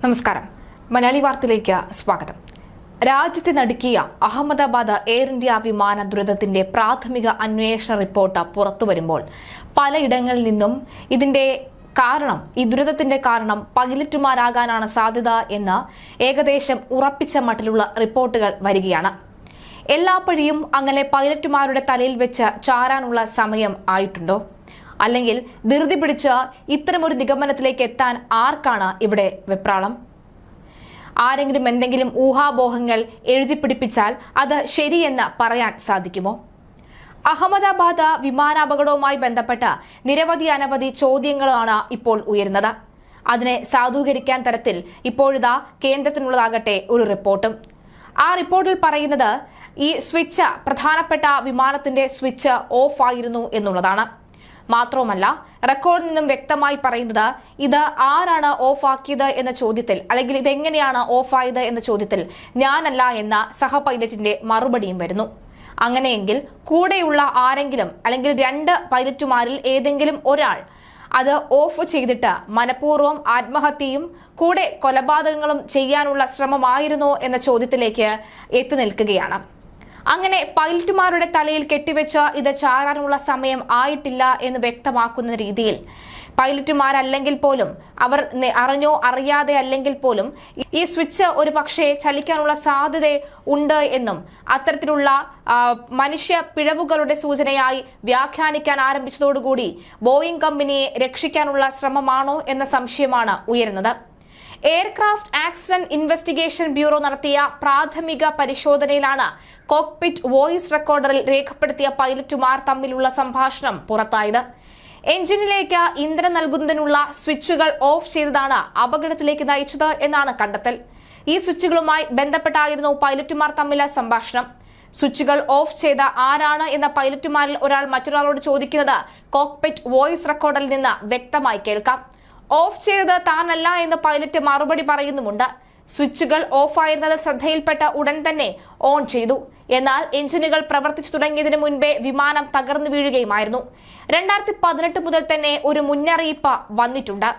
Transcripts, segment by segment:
നമസ്കാരം. മലയാളി വാർത്തയിലേക്ക് സ്വാഗതം. രാജ്യത്തെ നടുക്കിയ അഹമ്മദാബാദ് എയർ ഇന്ത്യ വിമാന ദുരന്തത്തിന്റെ പ്രാഥമിക അന്വേഷണ റിപ്പോർട്ട് പുറത്തുവരുമ്പോൾ പലയിടങ്ങളിൽ നിന്നും ഈ ദുരന്തത്തിന്റെ കാരണം പൈലറ്റുമാരാകാനാണ് സാധ്യത എന്ന് ഏകദേശം ഉറപ്പിച്ച മട്ടിലുള്ള റിപ്പോർട്ടുകൾ വരികയാണ്. എല്ലാ പഴിയും അങ്ങനെ പൈലറ്റുമാരുടെ തലയിൽ വെച്ച് ചാരാനുള്ള സമയം ആയിട്ടുണ്ടോ? അല്ലെങ്കിൽ ധൃതി പിടിച്ച് ഇത്തരമൊരു നിഗമനത്തിലേക്ക് എത്താൻ ആർക്കാണ് ഇവിടെ വെപ്രാളം? ആരെങ്കിലും എന്തെങ്കിലും ഊഹാപോഹങ്ങൾ എഴുതിപ്പിടിപ്പിച്ചാൽ അത് ശരിയെന്ന് പറയാൻ സാധിക്കുമോ? അഹമ്മദാബാദ് വിമാനാപകടവുമായി ബന്ധപ്പെട്ട അനവധി ചോദ്യങ്ങളാണ് ഇപ്പോൾ ഉയരുന്നത്. അതിനെ സാധൂകരിക്കാൻ തരത്തിൽ ഇപ്പോഴിതാ കേന്ദ്രത്തിനുള്ളതാകട്ടെ ഒരു റിപ്പോർട്ടും. ആ റിപ്പോർട്ടിൽ പറയുന്നത് ഈ പ്രധാനപ്പെട്ട വിമാനത്തിന്റെ സ്വിച്ച് ഓഫ് ആയിരുന്നു എന്നുള്ളതാണ്. മാത്രവുമല്ല, റെക്കോർഡിൽ നിന്നും വ്യക്തമായി പറയുന്നത് ഇത് ആരാണ് ഓഫ് ആക്കിയത് എന്ന ചോദ്യത്തിൽ, അല്ലെങ്കിൽ ഇതെങ്ങനെയാണ് ഓഫായത് എന്ന ചോദ്യത്തിൽ ഞാനല്ല എന്ന സഹ പൈലറ്റിന്റെ മറുപടിയും വരുന്നു. അങ്ങനെയെങ്കിൽ കൂടെയുള്ള ആരെങ്കിലും, അല്ലെങ്കിൽ രണ്ട് പൈലറ്റുമാരിൽ ഏതെങ്കിലും ഒരാൾ അത് ഓഫ് ചെയ്തിട്ട് മനഃപൂർവ്വം ആത്മഹത്യയും കൂടെ കൊലപാതകങ്ങളും ചെയ്യാനുള്ള ശ്രമമായിരുന്നോ എന്ന ചോദ്യത്തിലേക്ക് എത്തി നിൽക്കുകയാണ്. അങ്ങനെ പൈലറ്റുമാരുടെ തലയിൽ കെട്ടിവെച്ച് ഇത് ചാരാനുള്ള സമയം ആയിട്ടില്ല എന്ന് വ്യക്തമാക്കുന്ന രീതിയിൽ പൈലറ്റുമാരല്ലെങ്കിൽ പോലും, അവർ അറിഞ്ഞോ അറിയാതെ അല്ലെങ്കിൽ പോലും ഈ സ്വിച്ച് ഒരു പക്ഷേ ചലിക്കാനുള്ള സാധ്യത ഉണ്ട് എന്നും അത്തരത്തിലുള്ള മനുഷ്യ പിഴവുകളുടെ സൂചനയായി വ്യാഖ്യാനിക്കാൻ ആരംഭിച്ചതോടുകൂടി ബോയിംഗ് കമ്പനിയെ രക്ഷിക്കാനുള്ള ശ്രമമാണോ എന്ന സംശയമാണ് ഉയരുന്നത്. എയർക്രാഫ്റ്റ് ആക്സിഡന്റ് ഇൻവെസ്റ്റിഗേഷൻ ബ്യൂറോ നടത്തിയ പ്രാഥമിക പരിശോധനയിലാണ് കോക്പിറ്റ് വോയിസ് റെക്കോർഡറിൽ രേഖപ്പെടുത്തിയ പൈലറ്റുമാർ തമ്മിലുള്ള സംഭാഷണം പുറത്തായത്. എഞ്ചിനിലേക്ക് ഇന്ധനം നൽകുന്നതിനുള്ള സ്വിച്ചുകൾ ഓഫ് ചെയ്തതാണ് അപകടത്തിലേക്ക് നയിച്ചത് എന്നാണ് കണ്ടെത്തൽ. ഈ സ്വിച്ചുകളുമായി ബന്ധപ്പെട്ടായിരുന്നു പൈലറ്റുമാർ തമ്മിലെ സംഭാഷണം. സ്വിച്ചുകൾ ഓഫ് ചെയ്ത ആരാണ് എന്ന പൈലറ്റുമാരിൽ ഒരാൾ മറ്റൊരാളോട് ചോദിക്കുന്നത് കോക്പിറ്റ് വോയിസ് റെക്കോർഡിൽ നിന്ന് വ്യക്തമായി കേൾക്കാം. ഓഫ് ചെയ്തത് താനല്ല എന്ന് പൈലറ്റ് മറുപടി പറയുന്നുമുണ്ട്. സ്വിച്ചുകൾ ഓഫായിരുന്നത് ശ്രദ്ധയിൽപ്പെട്ട ഉടൻ തന്നെ ഓൺ ചെയ്തു. എന്നാൽ എഞ്ചിനുകൾ പ്രവർത്തിച്ചു തുടങ്ങിയതിനു മുൻപേ വിമാനം തകർന്നു വീഴുകയുമായിരുന്നു. 2018 മുതൽ തന്നെ ഒരു മുന്നറിയിപ്പ് വന്നിട്ടുണ്ട്.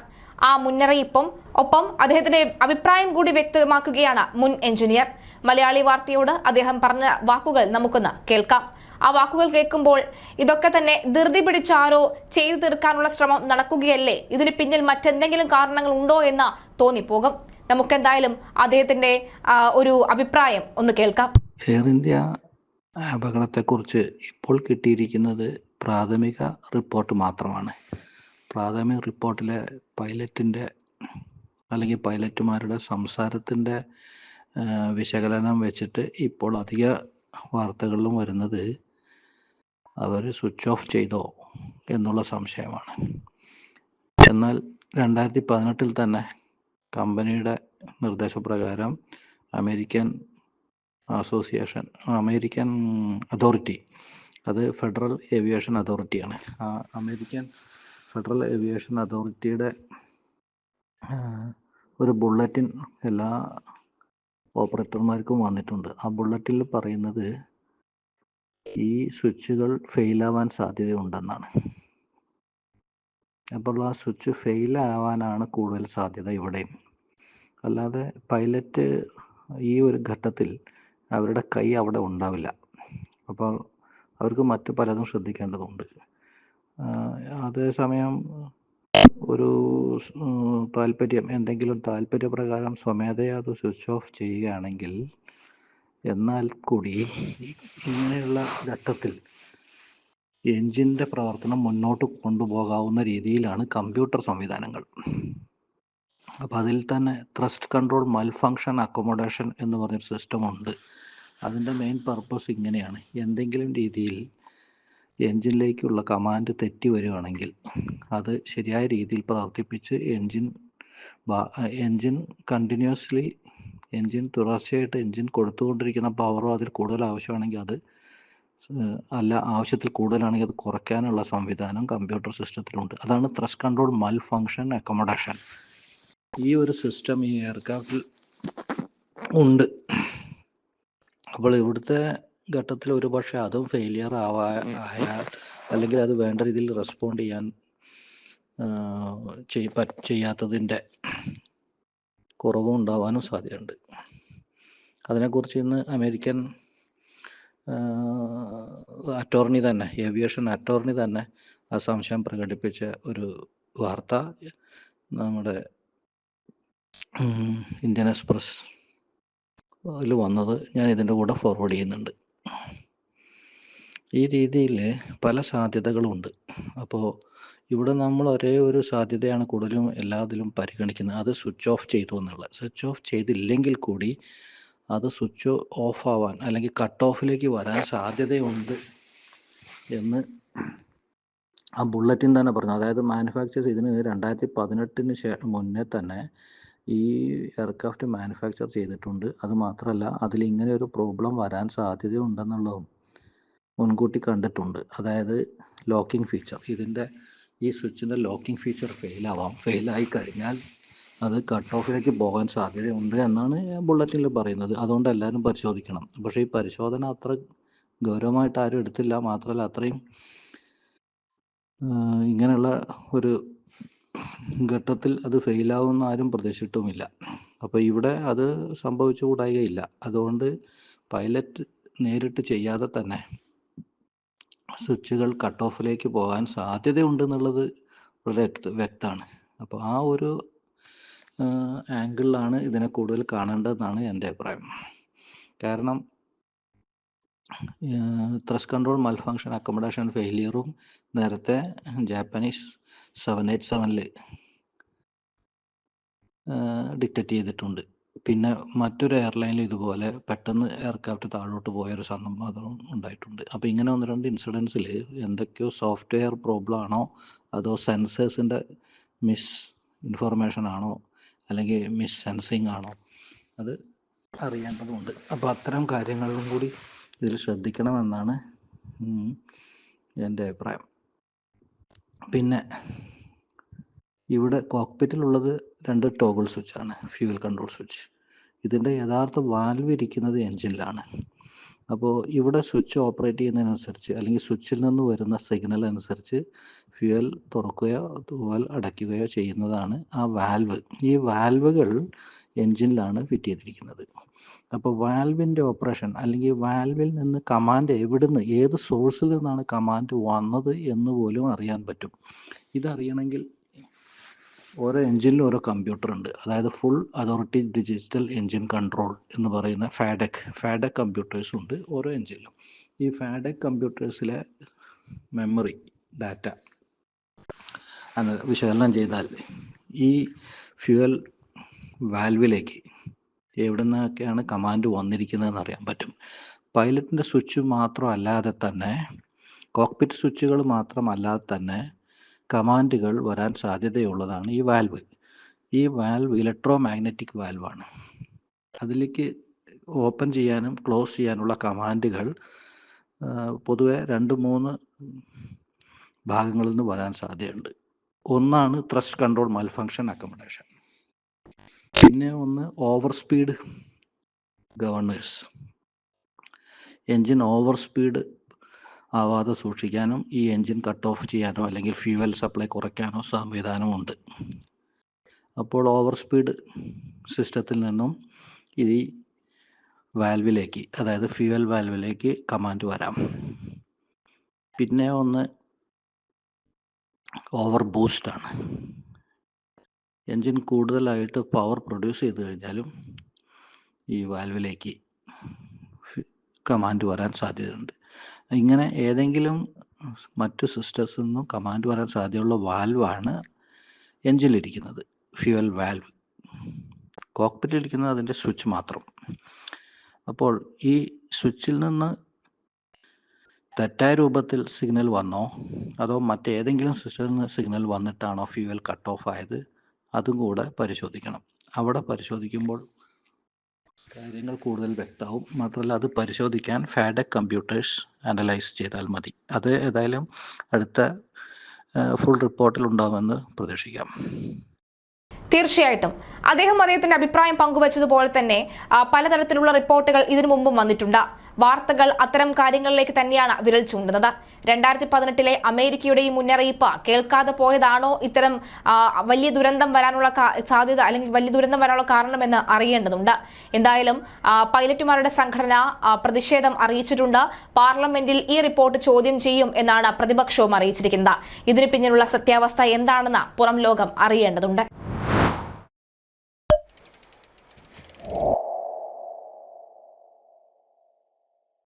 ആ മുന്നറിയിപ്പും ഒപ്പം അദ്ദേഹത്തിന്റെ അഭിപ്രായം കൂടി വ്യക്തമാക്കുകയാണ് മുൻ എഞ്ചിനീയർ. മലയാളി വാർത്തയോട് അദ്ദേഹം പറഞ്ഞ വാക്കുകൾ നമുക്കൊന്ന് കേൾക്കാം. ആ വാക്കുകൾ കേൾക്കുമ്പോൾ ഇതൊക്കെ തന്നെ ധൃതി പിടിച്ചാരോ ചെയ്തു തീർക്കാനുള്ള ശ്രമം നടക്കുകയല്ലേ, ഇതിന് പിന്നിൽ മറ്റെന്തെങ്കിലും കാരണങ്ങൾ ഉണ്ടോ എന്ന് തോന്നിപ്പോകും. നമുക്കെന്തായാലും അദ്ദേഹത്തിന്റെ ഒരു അഭിപ്രായം ഒന്ന് കേൾക്കാം. എയർ ഇന്ത്യ അപകടത്തെക്കുറിച്ച് ഇപ്പോൾ കിട്ടിയിരിക്കുന്നത് പ്രാഥമിക റിപ്പോർട്ട് മാത്രമാണ്. പ്രാഥമിക റിപ്പോർട്ടിലെ പൈലറ്റുമാരുടെ സംസാരത്തിന്റെ വിശകലനം വെച്ചിട്ട് ഇപ്പോൾ അധിക വാർത്തകളിലും വരുന്നത് അവർ സ്വിച്ച് ഓഫ് ചെയ്തോ എന്നുള്ള സംശയമാണ്. എന്നാൽ 2018 തന്നെ കമ്പനിയുടെ നിർദ്ദേശപ്രകാരം അമേരിക്കൻ അതോറിറ്റി, അത് ഫെഡറൽ ഏവിയേഷൻ അതോറിറ്റിയാണ്, ആ അമേരിക്കൻ ഫെഡറൽ ഏവിയേഷൻ അതോറിറ്റിയുടെ ഒരു ബുള്ളറ്റിൻ എല്ലാ ഓപ്പറേറ്റർമാർക്കും വന്നിട്ടുണ്ട്. ആ ബുള്ളറ്റിൽ പറയുന്നത് ഈ സ്വിച്ചുകൾ ഫെയിലാവാൻ സാധ്യതയുണ്ടെന്നാണ്. അപ്പോൾ ആ സ്വിച്ച് ഫെയിലാവാനാണ് കൂടുതൽ സാധ്യത ഇവിടെയും. അല്ലാതെ പൈലറ്റ് ഈ ഒരു ഘട്ടത്തിൽ അവരുടെ കൈ അവിടെ ഉണ്ടാവില്ല. അപ്പോൾ അവർക്ക് മറ്റു പലതും ശ്രദ്ധിക്കേണ്ടതുണ്ട്. അതേസമയം ഒരു എന്തെങ്കിലും താല്പര്യപ്രകാരം സ്വമേധയാ അത് സ്വിച്ച് ഓഫ് ചെയ്യുകയാണെങ്കിൽ, എന്നാൽ കൂടി ഇങ്ങനെയുള്ള ഘട്ടത്തിൽ എഞ്ചിൻ്റെ പ്രവർത്തനം മുന്നോട്ട് കൊണ്ടുപോകാവുന്ന രീതിയിലാണ് കമ്പ്യൂട്ടർ സംവിധാനങ്ങൾ. അപ്പം അതിൽ തന്നെ ത്രസ്റ്റ് കൺട്രോൾ മൽഫങ്ഷൻ അക്കോമഡേഷൻ എന്ന് പറഞ്ഞൊരു സിസ്റ്റം ഉണ്ട്. അതിൻ്റെ മെയിൻ പർപ്പസ് ഇങ്ങനെയാണ്: എന്തെങ്കിലും രീതിയിൽ എഞ്ചിനിലേക്കുള്ള കമാൻഡ് തെറ്റി വരികയാണെങ്കിൽ അത് ശരിയായ രീതിയിൽ പ്രവർത്തിപ്പിച്ച് എഞ്ചിൻ തുടർച്ചയായിട്ട് എഞ്ചിൻ കൊടുത്തുകൊണ്ടിരിക്കുന്ന പവറോ അതിൽ കൂടുതൽ ആവശ്യമാണെങ്കിൽ അത് ആവശ്യത്തിൽ കൂടുതലാണെങ്കിൽ അത് കുറയ്ക്കാനുള്ള സംവിധാനം കമ്പ്യൂട്ടർ സിസ്റ്റത്തിലുണ്ട്. അതാണ് ത്രസ്റ്റ് കൺട്രോൾ മൽഫങ്ഷൻ അക്കോമഡേഷൻ. ഈ ഒരു സിസ്റ്റം ഈ എയർക്രാഫ്റ്റിൽ ഉണ്ട്. അപ്പോൾ ഇവിടുത്തെ ഘട്ടത്തിൽ ഒരു പക്ഷേ അതും ഫെയിലിയർ ആയാൽ, അല്ലെങ്കിൽ അത് വേണ്ട രീതിയിൽ റെസ്പോണ്ട് ചെയ്യാൻ ചെയ്യാത്തതിൻ്റെ കുറവും ഉണ്ടാവാനും സാധ്യതയുണ്ട്. അതിനെക്കുറിച്ച് ഇന്ന് അമേരിക്കൻ അറ്റോർണി തന്നെ, ഏവിയേഷൻ അറ്റോർണി തന്നെ ആ സംശയം പ്രകടിപ്പിച്ച ഒരു വാർത്ത നമ്മുടെ ഇന്ത്യൻ എക്സ്പ്രസ് അതിൽ വന്നത് ഞാൻ ഇതിൻ്റെ കൂടെ ഫോർവേഡ് ചെയ്യുന്നുണ്ട്. ഈ രീതിയിൽ പല സാധ്യതകളുമുണ്ട്. അപ്പോൾ ഇവിടെ നമ്മൾ ഒരേ ഒരു സാധ്യതയാണ് കൂടുതലും എല്ലാത്തിലും പരിഗണിക്കുന്നത്, അത് സ്വിച്ച് ഓഫ് ചെയ്തു എന്നുള്ളത്. സ്വിച്ച് ഓഫ് ചെയ്തില്ലെങ്കിൽ കൂടി അത് സ്വിച്ച് ഓഫ് ആവാൻ അല്ലെങ്കിൽ കട്ട് ഓഫിലേക്ക് വരാൻ സാധ്യതയുണ്ട് എന്ന് ആ ബുള്ളറ്റിൻ തന്നെ പറഞ്ഞു. അതായത് മാനുഫാക്ചേഴ്സ് ഇതിന് 2018 മുന്നേ തന്നെ ഈ എയർക്രാഫ്റ്റ് മാനുഫാക്ചർ ചെയ്തിട്ടുണ്ട്. അത് മാത്രമല്ല അതിൽ ഇങ്ങനെ ഒരു പ്രോബ്ലം വരാൻ സാധ്യതയുണ്ടെന്നുള്ളതും മുൻകൂട്ടി കണ്ടിട്ടുണ്ട്. അതായത് ലോക്കിംഗ് ഫീച്ചർ, ഇതിൻ്റെ ഈ സ്വിച്ചിൻ്റെ ലോക്കിംഗ് ഫീച്ചർ ഫെയിലായി കഴിഞ്ഞാൽ അത് കട്ട് ഓഫിലേക്ക് പോകാൻ സാധ്യതയുണ്ട് എന്നാണ് ബുള്ളറ്റിനിൽ പറയുന്നത്. അതുകൊണ്ട് എല്ലാവരും പരിശോധിക്കണം. പക്ഷേ ഈ പരിശോധന അത്ര ഗൗരവമായിട്ട് ആരും എടുത്തില്ല. മാത്രമല്ല അത്രയും ഇങ്ങനെയുള്ള ഒരു ഘട്ടത്തിൽ അത് ഫെയിലാവുമെന്ന് ആരും പ്രതീക്ഷിച്ചിട്ടുമില്ല. അപ്പോൾ ഇവിടെ അത് സംഭവിച്ചുകൂടായികയില്ല. അതുകൊണ്ട് പൈലറ്റ് നേരിട്ട് ചെയ്യാതെ തന്നെ സ്വിച്ചുകൾ കട്ട് ഓഫിലേക്ക് പോകാൻ സാധ്യതയുണ്ടെന്നുള്ളത് വളരെ വ്യക്തമാണ്. അപ്പോൾ ആ ഒരു ആംഗിളിലാണ് ഇതിനെ കൂടുതൽ കാണേണ്ടതെന്നാണ് എൻ്റെ അഭിപ്രായം. കാരണം ത്രസ്റ്റ് കൺട്രോൾ മൽഫങ്ഷൻ അക്കോമഡേഷൻ ഫെയിലിയറും നേരത്തെ ജാപ്പനീസ് 787 ഡിറ്റക്റ്റ് ചെയ്തിട്ടുണ്ട്. പിന്നെ മറ്റൊരു എയർലൈനിൽ ഇതുപോലെ പെട്ടെന്ന് എയർക്രാഫ്റ്റ് താഴോട്ട് പോയൊരു സംഭവം ഉണ്ടായിട്ടുണ്ട്. അപ്പോൾ ഇങ്ങനെ 1-2 ഇൻസിഡൻസിൽ എന്തൊക്കെയോ സോഫ്റ്റ്വെയർ പ്രോബ്ലം ആണോ അതോ സെൻസേഴ്സിൻ്റെ മിസ് ഇൻഫർമേഷൻ ആണോ അല്ലെങ്കിൽ മിസ് സെൻസിങ് ആണോ അത് അറിയേണ്ടതുണ്ട്. അപ്പോൾ അത്തരം കാര്യങ്ങളിലും കൂടി ഇതിൽ ശ്രദ്ധിക്കണമെന്നാണ് എൻ്റെ അഭിപ്രായം. പിന്നെ ഇവിടെ കോക്പിറ്റിലുള്ളത് 2 ടോഗിൾ സ്വിച്ചാണ്, ഫ്യൂവൽ കൺട്രോൾ സ്വിച്ച്. ഇതിൻ്റെ യഥാർത്ഥ വാൽവ് ഇരിക്കുന്നത് എൻജിനിലാണ്. അപ്പോൾ ഇവിടെ സ്വിച്ച് ഓപ്പറേറ്റ് ചെയ്യുന്നതിനനുസരിച്ച് അല്ലെങ്കിൽ സ്വിച്ചിൽ നിന്ന് വരുന്ന സിഗ്നൽ അനുസരിച്ച് ഫ്യൂവൽ തുറക്കുകയോ വാൽവ് അടയ്ക്കുകയോ ചെയ്യുന്നതാണ് ആ വാൽവ്. ഈ വാൽവുകൾ എൻജിനിലാണ് ഫിറ്റ് ചെയ്തിരിക്കുന്നത്. അപ്പോൾ വാൽവിൻ്റെ ഓപ്പറേഷൻ അല്ലെങ്കിൽ വാൽവിൽ നിന്ന് കമാൻഡ് എവിടുന്ന്, ഏത് സോഴ്സിൽ നിന്നാണ് കമാൻഡ് വന്നത് എന്ന് പോലും അറിയാൻ പറ്റും. ഇതറിയണമെങ്കിൽ ഓരോ എൻജിനിലും ഓരോ കമ്പ്യൂട്ടർ ഉണ്ട്. അതായത് full authority digital engine control എന്ന് പറയുന്ന ഫാഡക് കമ്പ്യൂട്ടേഴ്സ് ഉണ്ട് ഓരോ എൻജിനിലും. ഈ ഫാഡക് കമ്പ്യൂട്ടേഴ്സിലെ മെമ്മറി ഡാറ്റ വിശകലനം ചെയ്താൽ ഈ ഫ്യൂവൽ വാൽവിലേക്ക് എവിടെ നിന്നൊക്കെയാണ് കമാൻഡ് വന്നിരിക്കുന്നതെന്ന് അറിയാൻ പറ്റും. പൈലറ്റിൻ്റെ സ്വിച്ച് മാത്രമല്ലാതെ തന്നെ, കോക്പിറ്റ് സ്വിച്ചുകൾ മാത്രമല്ലാതെ തന്നെ കമാൻഡുകൾ വരാൻ സാധ്യതയുള്ളതാണ് ഈ വാൽവ്. ഈ വാൽവ് ഇലക്ട്രോ മാഗ്നറ്റിക് വാൽവാണ്. അതിലേക്ക് ഓപ്പൺ ചെയ്യാനും ക്ലോസ് ചെയ്യാനുള്ള കമാൻഡുകൾ പൊതുവെ 2-3 ഭാഗങ്ങളിൽ നിന്ന് വരാൻ സാധ്യതയുണ്ട്. ഒന്നാണ് ത്രസ്റ്റ് കൺട്രോൾ മൽഫങ്ഷൻ അക്കോമഡേഷൻ. പിന്നെ ഒന്ന് over speed governor's. Engine over speed ആവാതെ സൂക്ഷിക്കാനും ഈ എൻജിൻ കട്ട് ഓഫ് ചെയ്യാനോ അല്ലെങ്കിൽ ഫ്യൂവൽ സപ്ലൈ കുറയ്ക്കാനോ സംവിധാനമുണ്ട്. അപ്പോൾ ഓവർ സ്പീഡ് സിസ്റ്റത്തിൽ നിന്നും ഈ വാൽവിലേക്ക്, അതായത് ഫ്യൂവൽ വാൽവിലേക്ക് കമാൻഡ് വരാം. പിന്നെ ഒന്ന് ഓവർ ബൂസ്റ്റാണ്. എൻജിൻ കൂടുതലായിട്ട് പവർ പ്രൊഡ്യൂസ് ചെയ്ത് കഴിഞ്ഞാലും ഈ വാൽവിലേക്ക് കമാൻഡ് വരാൻ സാധ്യതയുണ്ട്. ഇങ്ങനെ ഏതെങ്കിലും മറ്റു സിസ്റ്റത്തിൽ നിന്നും കമാൻഡ് വരാൻ സാധ്യതയുള്ള വാൽവാണ് എൻജിനിലിരിക്കുന്നത്, ഫ്യൂവൽ വാൽവ്. കോക്പിറ്റിലിരിക്കുന്നത് അതിൻ്റെ സ്വിച്ച് മാത്രം. അപ്പോൾ ഈ സ്വിച്ചിൽ നിന്ന് തെറ്റായ രൂപത്തിൽ സിഗ്നൽ വന്നോ അതോ മറ്റേതെങ്കിലും സിസ്റ്റത്തിൽ നിന്ന് സിഗ്നൽ വന്നിട്ടാണോ ഫ്യൂവൽ കട്ട് ഓഫ് ആയത്, അതും കൂടെ പരിശോധിക്കണം. അവിടെ പരിശോധിക്കുമ്പോൾ കാര്യങ്ങൾ കൂടുതൽ വ്യക്തമാവും. മാത്രമല്ല അത് പരിശോധിക്കാൻ ഫാഡക് കമ്പ്യൂട്ടേഴ്സ് അനലൈസ് ചെയ്താൽ മതി. അത് ഏതായാലും അടുത്ത ഫുൾ റിപ്പോർട്ടിൽ ഉണ്ടാകുമെന്ന് പ്രതീക്ഷിക്കാം. തീർച്ചയായിട്ടും അദ്ദേഹത്തിന്റെ അഭിപ്രായം പങ്കുവച്ചതുപോലെ തന്നെ പലതരത്തിലുള്ള റിപ്പോർട്ടുകൾ ഇതിനു മുമ്പും വന്നിട്ടുണ്ട്. വാർത്തകൾ അത്തരം കാര്യങ്ങളിലേക്ക് തന്നെയാണ് വിരൽ ചൂണ്ടുന്നത്. 2018 അമേരിക്കയുടെ ഈ മുന്നറിയിപ്പ് കേൾക്കാതെ പോയതാണോ ഇത്തരം വലിയ ദുരന്തം വരാനുള്ള സാധ്യത അല്ലെങ്കിൽ വലിയ ദുരന്തം വരാനുള്ള കാരണമെന്ന് അറിയേണ്ടതുണ്ട്. എന്തായാലും പൈലറ്റുമാരുടെ സംഘടന പ്രതിഷേധം അറിയിച്ചിട്ടുണ്ട്. പാർലമെന്റിൽ ഈ റിപ്പോർട്ട് ചോദ്യം ചെയ്യും എന്നാണ് പ്രതിപക്ഷവും അറിയിച്ചിരിക്കുന്നത്. ഇതിന് പിന്നിലുള്ള സത്യാവസ്ഥ എന്താണെന്ന് പുറം ലോകം അറിയേണ്ടതുണ്ട്.